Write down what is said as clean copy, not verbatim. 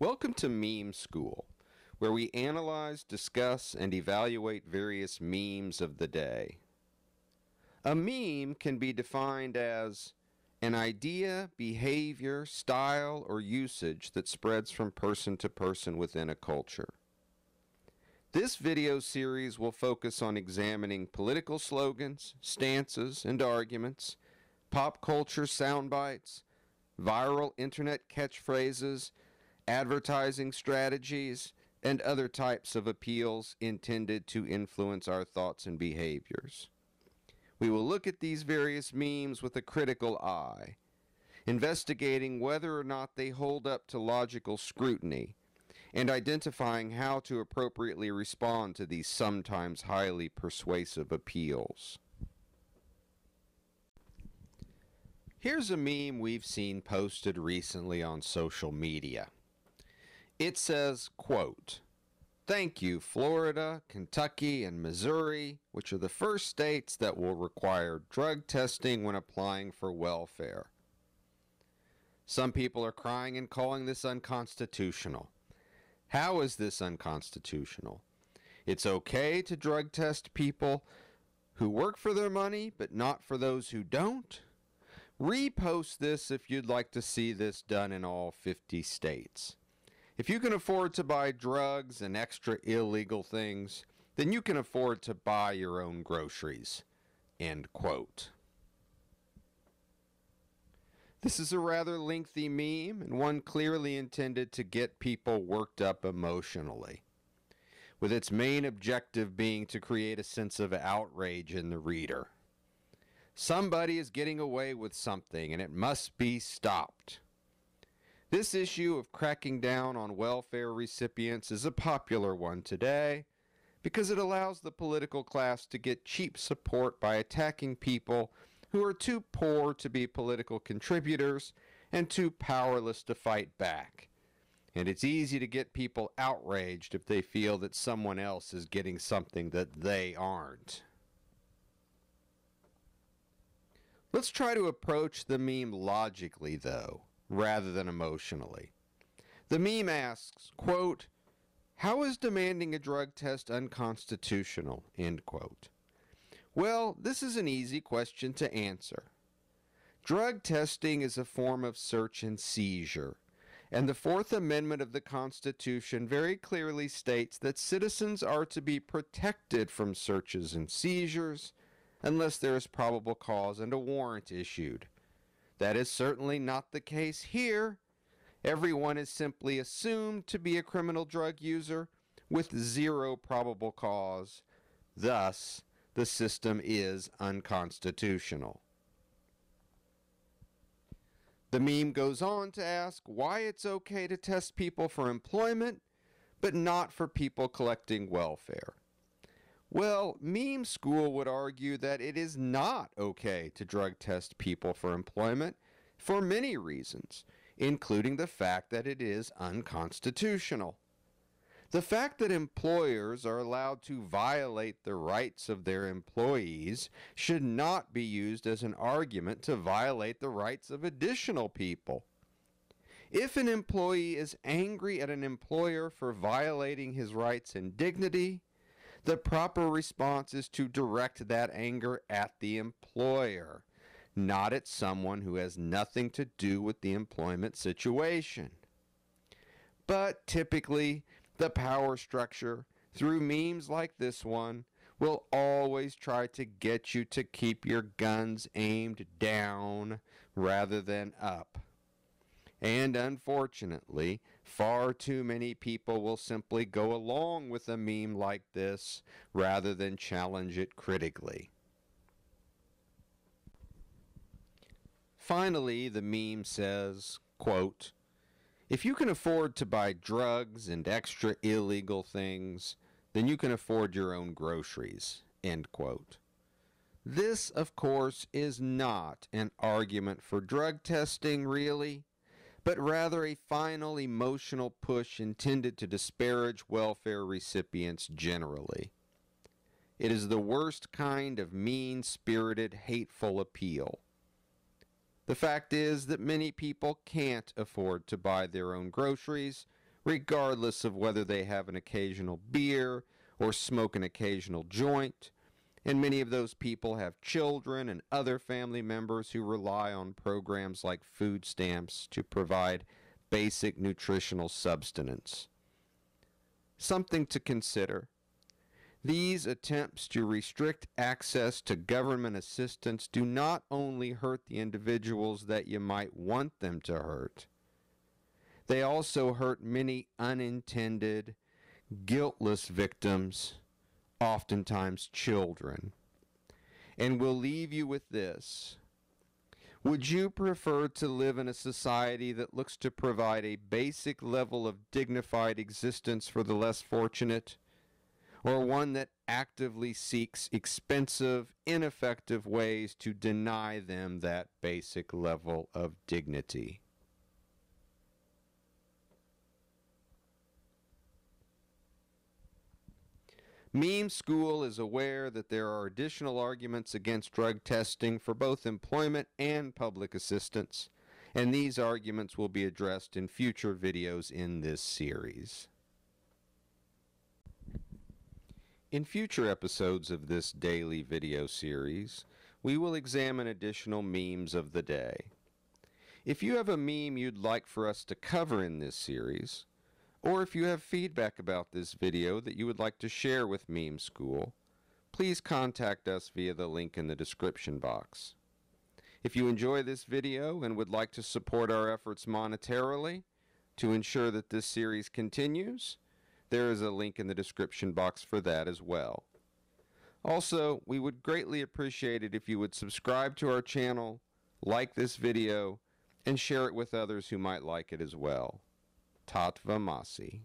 Welcome to Meme School, where we analyze, discuss, and evaluate various memes of the day. A meme can be defined as an idea, behavior, style, or usage that spreads from person to person within a culture. This video series will focus on examining political slogans, stances, and arguments, pop culture sound bites, viral internet catchphrases, advertising strategies, and other types of appeals intended to influence our thoughts and behaviors. We will look at these various memes with a critical eye, investigating whether or not they hold up to logical scrutiny, and identifying how to appropriately respond to these sometimes highly persuasive appeals. Here's a meme we've seen posted recently on social media. It says, quote, "Thank you, Florida, Kentucky, and Missouri, which are the first states that will require drug testing when applying for welfare." Some people are crying and calling this unconstitutional. How is this unconstitutional? It's okay to drug test people who work for their money, but not for those who don't? Repost this if you'd like to see this done in all 50 states. If you can afford to buy drugs and extra illegal things, then you can afford to buy your own groceries. End quote. This is a rather lengthy meme and one clearly intended to get people worked up emotionally, with its main objective being to create a sense of outrage in the reader. Somebody is getting away with something and it must be stopped. This issue of cracking down on welfare recipients is a popular one today because it allows the political class to get cheap support by attacking people who are too poor to be political contributors and too powerless to fight back. And it's easy to get people outraged if they feel that someone else is getting something that they aren't. Let's try to approach the meme logically, though, rather than emotionally. The meme asks, quote, "How is demanding a drug test unconstitutional?" End quote. Well, this is an easy question to answer. Drug testing is a form of search and seizure, and the Fourth Amendment of the Constitution very clearly states that citizens are to be protected from searches and seizures unless there is probable cause and a warrant issued. That is certainly not the case here. Everyone is simply assumed to be a criminal drug user with zero probable cause. Thus, the system is unconstitutional. The meme goes on to ask why it's okay to test people for employment, but not for people collecting welfare. Well, Meme School would argue that it is not okay to drug test people for employment for many reasons, including the fact that it is unconstitutional. The fact that employers are allowed to violate the rights of their employees should not be used as an argument to violate the rights of additional people. If an employee is angry at an employer for violating his rights and dignity, the proper response is to direct that anger at the employer, not at someone who has nothing to do with the employment situation. But typically, the power structure, through memes like this one, will always try to get you to keep your guns aimed down rather than up. And unfortunately, far too many people will simply go along with a meme like this rather than challenge it critically. Finally, the meme says, quote, "If you can afford to buy drugs and extra illegal things, then you can afford your own groceries." End quote. This, of course, is not an argument for drug testing, really, but rather a final emotional push intended to disparage welfare recipients generally. It is the worst kind of mean-spirited, hateful appeal. The fact is that many people can't afford to buy their own groceries regardless of whether they have an occasional beer or smoke an occasional joint. And many of those people have children and other family members who rely on programs like food stamps to provide basic nutritional subsistence. Something to consider. These attempts to restrict access to government assistance do not only hurt the individuals that you might want them to hurt, they also hurt many unintended, guiltless victims, oftentimes children. And we'll leave you with this. Would you prefer to live in a society that looks to provide a basic level of dignified existence for the less fortunate, or one that actively seeks expensive, ineffective ways to deny them that basic level of dignity? Meme School is aware that there are additional arguments against drug testing for both employment and public assistance, and these arguments will be addressed in future videos in this series. In future episodes of this daily video series, we will examine additional memes of the day. If you have a meme you'd like for us to cover in this series, or if you have feedback about this video that you would like to share with Meme School, please contact us via the link in the description box. If you enjoy this video and would like to support our efforts monetarily to ensure that this series continues, there is a link in the description box for that as well. Also, we would greatly appreciate it if you would subscribe to our channel, like this video, and share it with others who might like it as well. Tatvamasi.